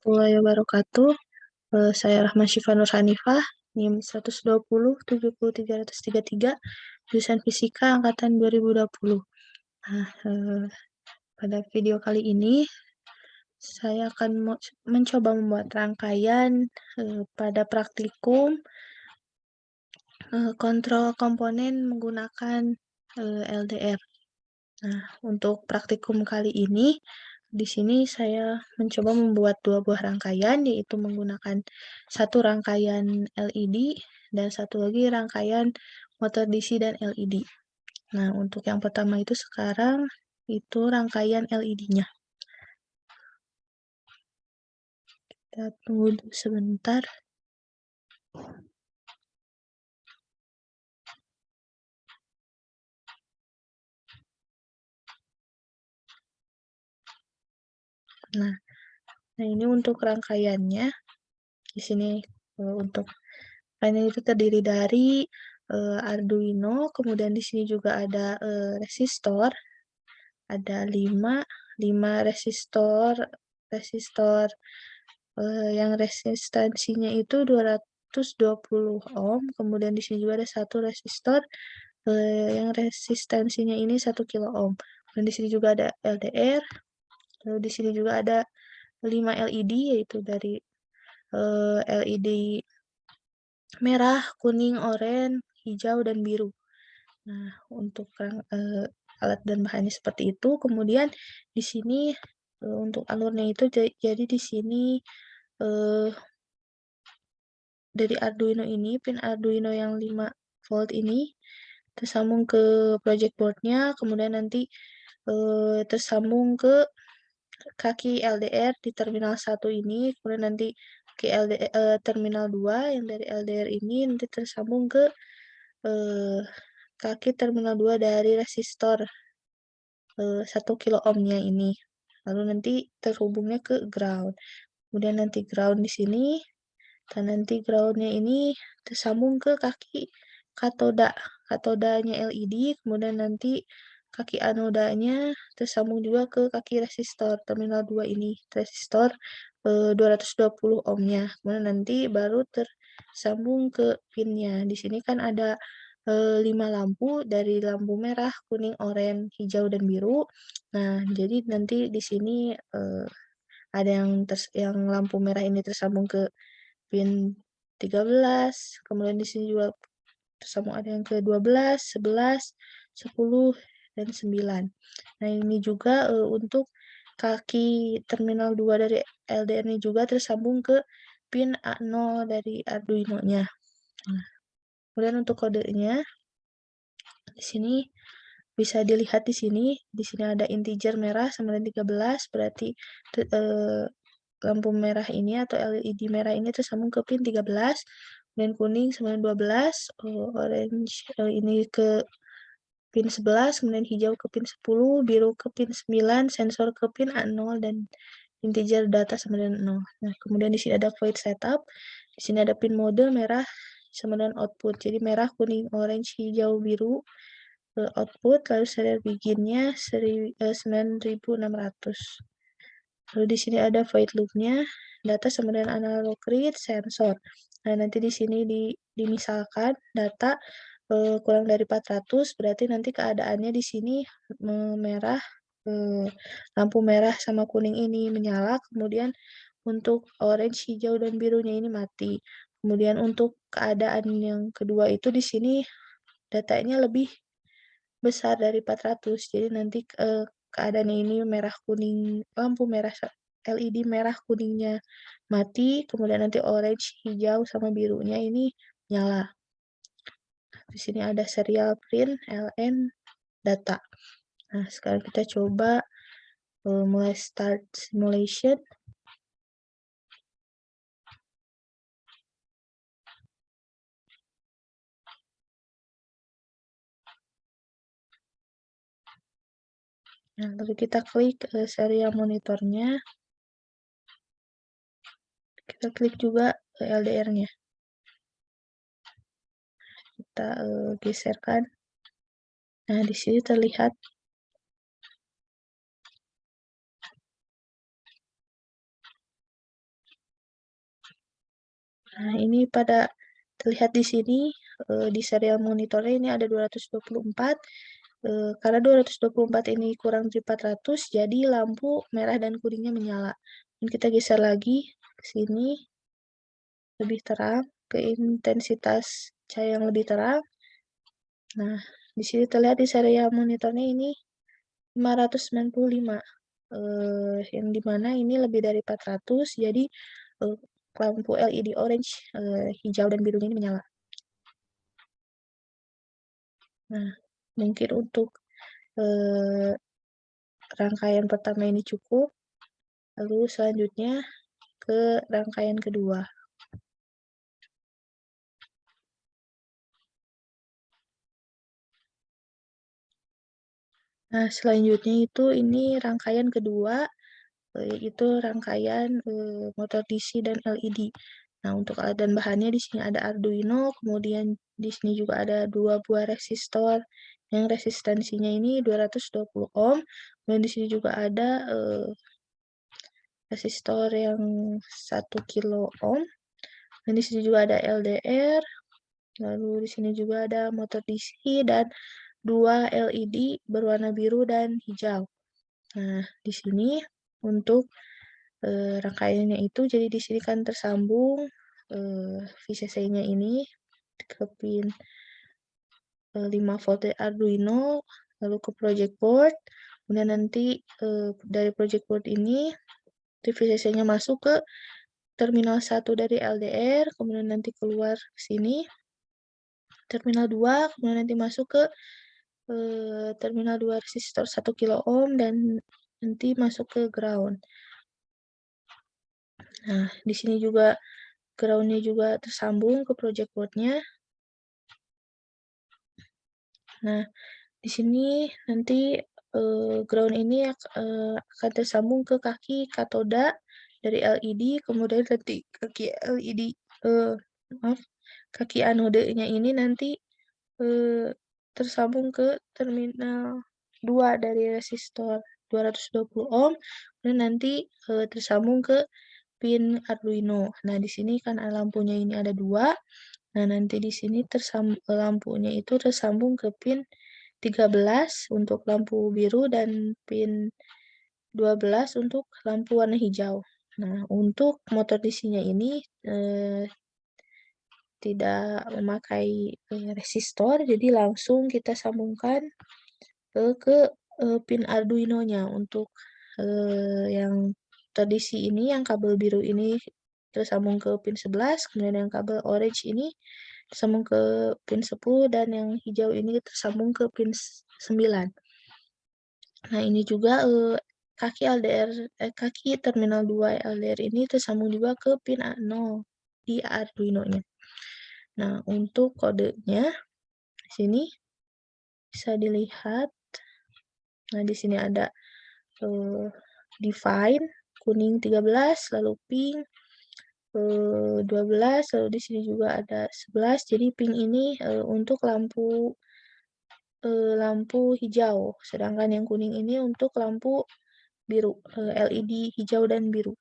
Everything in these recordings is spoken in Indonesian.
Warahmatullahi wabarakatuh. Saya Rahma Syifa Nur Hanifah, NIM 120 70333, jurusan Fisika angkatan 2020. Nah, pada video kali ini saya akan mencoba membuat rangkaian pada praktikum kontrol komponen menggunakan LDR. Nah, untuk praktikum kali ini, di sini saya mencoba membuat 2 buah rangkaian, yaitu menggunakan satu rangkaian LED dan satu lagi rangkaian motor DC dan LED. Nah, untuk yang pertama itu sekarang, itu rangkaian LED-nya. Kita tunggu dulu sebentar. Nah, ini untuk rangkaiannya. Di sini untuk rangkaian itu terdiri dari Arduino, kemudian di sini juga ada resistor, ada 5 resistor yang resistansinya itu 220 ohm, kemudian di sini juga ada satu resistor yang resistansinya ini 1 kilo ohm. Dan di sini juga ada LDR, lalu di sini juga ada 5 LED, yaitu dari LED merah, kuning, oranye, hijau, dan biru. Nah, untuk alat dan bahannya seperti itu. Kemudian di sini untuk alurnya itu jadi di sini dari Arduino ini, pin Arduino yang 5 volt ini tersambung ke project board-nya, kemudian nanti tersambung ke kaki LDR di terminal 1 ini, kemudian nanti ke terminal 2 yang dari LDR ini nanti tersambung ke kaki terminal 2 dari resistor 1 kilo ohmnya ini. Lalu nanti terhubungnya ke ground. Kemudian nanti ground di sini, dan nanti groundnya ini tersambung ke kaki katodanya LED, kemudian nanti kaki anodanya tersambung juga ke kaki resistor terminal 2 ini, resistor 220 ohmnya. Kemudian nanti baru tersambung ke pinnya. Di sini kan ada 5 lampu, dari lampu merah, kuning, oranye, hijau, dan biru. Nah, jadi nanti di sini ada yang lampu merah ini tersambung ke pin 13, kemudian di sini juga tersambung ada yang ke 12, 11, 10, dan 9. Nah, ini juga untuk kaki terminal 2 dari LDR ini juga tersambung ke pin A0 dari Arduino-nya. Nah, kemudian untuk kodenya di sini bisa dilihat di sini. Di sini ada integer merah sama dengan 13, berarti lampu merah ini atau LED merah ini tersambung ke pin 13, dan kuning sama dengan 12, orange ini ke pin 11, kemudian hijau ke pin 10, biru ke pin 9, sensor ke pin A0, dan integer data sama dengan 0. Nah, kemudian di sini ada void setup. Di sini ada pin mode merah sama dengan output. Jadi merah, kuning, orange, hijau, biru output, lalu serial beginnya 9600. Lalu di sini ada void loop-nya, data sama dengan analog read, sensor. Nah, nanti di sini dimisalkan data kurang dari 400, berarti nanti keadaannya di sini merah, lampu merah sama kuning ini menyala, kemudian untuk orange, hijau, dan birunya ini mati. Kemudian untuk keadaan yang kedua itu di sini datanya lebih besar dari 400, jadi nanti keadaannya ini merah kuning, lampu merah LED merah kuningnya mati, kemudian nanti orange, hijau, sama birunya ini nyala. Di sini ada serial print ln data. Nah, sekarang kita coba mulai start simulation. Nah, lalu kita klik serial monitornya. Kita klik juga LDR-nya. Kita geserkan. Nah, di sini terlihat Nah, ini pada terlihat di sini di serial monitornya ini ada 224. Karena 224 ini kurang dari 400, jadi lampu merah dan kuningnya menyala. Dan kita geser lagi ke sini, lebih terang, ke intensitas cahaya yang lebih terang. Nah, di sini terlihat di serial monitornya ini 595. Yang dimana ini lebih dari 400, jadi lampu LED orange, hijau, dan birunya ini menyala. Nah, mungkin untuk rangkaian pertama ini cukup. Lalu selanjutnya ke rangkaian kedua. Nah, selanjutnya itu ini rangkaian kedua, yaitu rangkaian motor DC dan LED. Nah, untuk alat dan bahannya di sini ada Arduino, kemudian di sini juga ada 2 buah resistor yang resistansinya ini 220 ohm, dan di sini juga ada resistor yang 1 kilo ohm, dan di sini juga ada LDR, lalu di sini juga ada motor DC dan 2 LED berwarna biru dan hijau. Nah, di sini untuk rangkaiannya itu, jadi di sini kan tersambung VCC-nya ini ke pin 5 volt dari Arduino, lalu ke project board, kemudian nanti dari project board ini VCC-nya masuk ke terminal 1 dari LDR, kemudian nanti keluar ke sini, terminal 2, kemudian nanti masuk ke terminal 2 resistor 1 kilo ohm, dan nanti masuk ke ground. Nah, di sini juga ground-nya juga tersambung ke project board-nya. Nah, di sini nanti ground ini akan tersambung ke kaki katoda dari LED, kemudian nanti kaki LED, maaf, kaki anodenya ini nanti tersambung ke terminal 2 dari resistor 220 ohm, dan nanti tersambung ke pin Arduino. Nah, di sini kan lampunya ini ada 2. Nah, nanti di sini lampunya itu tersambung ke pin 13 untuk lampu biru dan pin 12 untuk lampu warna hijau. Nah, untuk motor DC-nya ini tidak memakai resistor, jadi langsung kita sambungkan ke pin Arduino-nya. Untuk yang tradisi ini, yang kabel biru ini tersambung ke pin 11, kemudian yang kabel orange ini tersambung ke pin 10, dan yang hijau ini tersambung ke pin 9. Nah, ini juga kaki terminal 2 LDR ini tersambung juga ke pin A0 di Arduino-nya. Nah, untuk kodenya di sini bisa dilihat. Nah, di sini ada define kuning 13, lalu pink 12, lalu di sini juga ada 11. Jadi pink ini untuk lampu hijau, sedangkan yang kuning ini untuk lampu biru, LED hijau dan biru.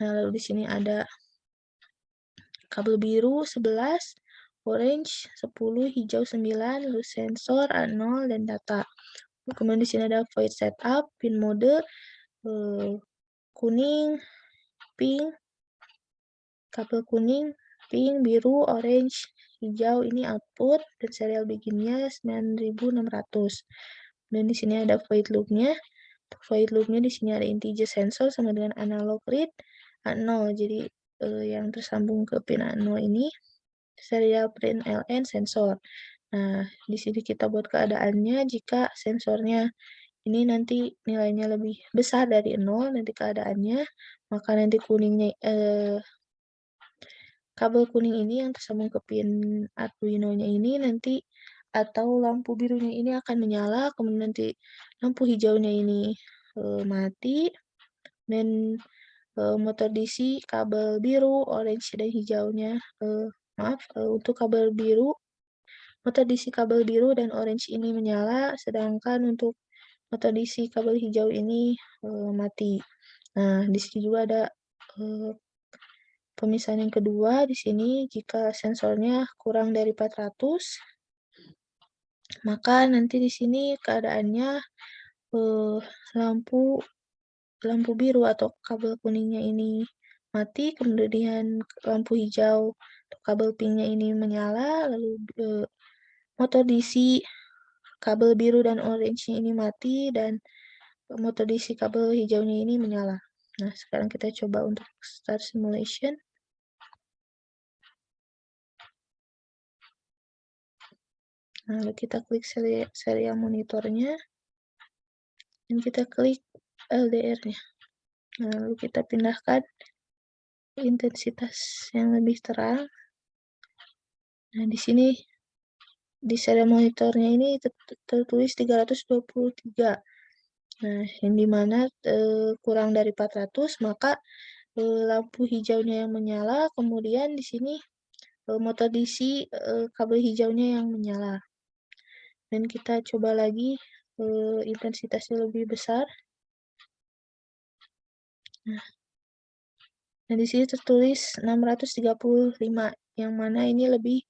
Nah, lalu di sini ada kabel biru 11, orange 10, hijau 9, lalu sensor A0 dan data. Kemudian di sini ada void setup, pin mode kuning, pink, kabel kuning, pink, biru, orange, hijau ini output, dan serial biginnya 9600. Dan di sini ada void loop-nya. Void loop-nya di sini ada integer sensor sama dengan analog read A0. Jadi yang tersambung ke pin A0 ini serial print LN sensor. Nah, di sini kita buat keadaannya jika sensornya ini nanti nilainya lebih besar dari 0, nanti keadaannya, maka nanti kabel kuning ini yang tersambung ke pin Arduino-nya ini nanti, atau lampu birunya ini akan menyala, kemudian nanti lampu hijaunya ini mati, dan motor DC kabel biru, orange, dan hijaunya, untuk kabel biru, motor DC kabel biru dan orange ini menyala, sedangkan untuk motor DC kabel hijau ini mati. Nah, di sini juga ada pemisahan yang kedua di sini jika sensornya kurang dari 400, maka nanti di sini keadaannya lampu lampu biru atau kabel kuningnya ini mati, kemudian lampu hijau atau kabel pinknya ini menyala, lalu motor DC kabel biru dan orange-nya ini mati, dan motor DC kabel hijaunya ini menyala. Nah, sekarang kita coba untuk start simulation. Nah, lalu kita klik serial monitornya, dan kita klik LDR-nya. Nah, lalu kita pindahkan intensitas yang lebih terang. Nah, di sini di serial monitornya ini tertulis 323. Nah, yang dimana kurang dari 400, maka lampu hijaunya yang menyala, kemudian di sini motor DC kabel hijaunya yang menyala. Dan kita coba lagi intensitasnya lebih besar. Nah, di sini tertulis 635, yang mana ini lebih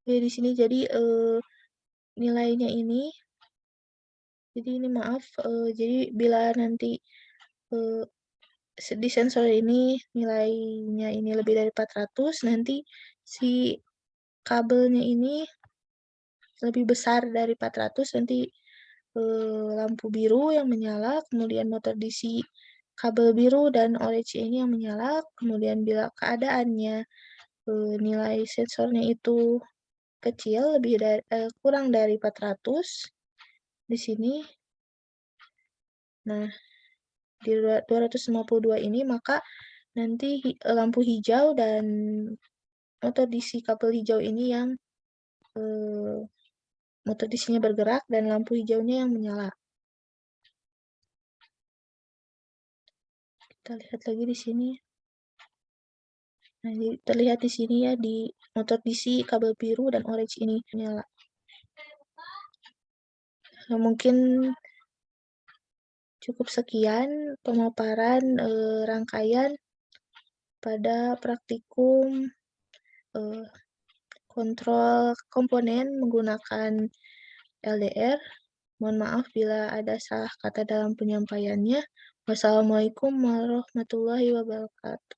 di sini. Jadi nilainya ini, maaf, jadi bila nanti di sensor ini nilainya ini lebih dari 400, nanti si kabelnya ini lebih besar dari 400, nanti lampu biru yang menyala, kemudian motor DC kabel biru dan orange ini yang menyala, kemudian bila keadaannya nilai sensornya itu kecil, kurang dari 400 di sini. Nah, di 252 ini, maka nanti lampu hijau dan motor DC kabel hijau ini yang motor DC-nya bergerak dan lampu hijaunya yang menyala. Kita lihat lagi di sini. Nah, terlihat di sini ya, di motor DC kabel biru dan orange ini menyala. Nah, mungkin cukup sekian pemaparan rangkaian pada praktikum kontrol komponen menggunakan LDR. Mohon maaf bila ada salah kata dalam penyampaiannya. Wassalamualaikum warahmatullahi wabarakatuh.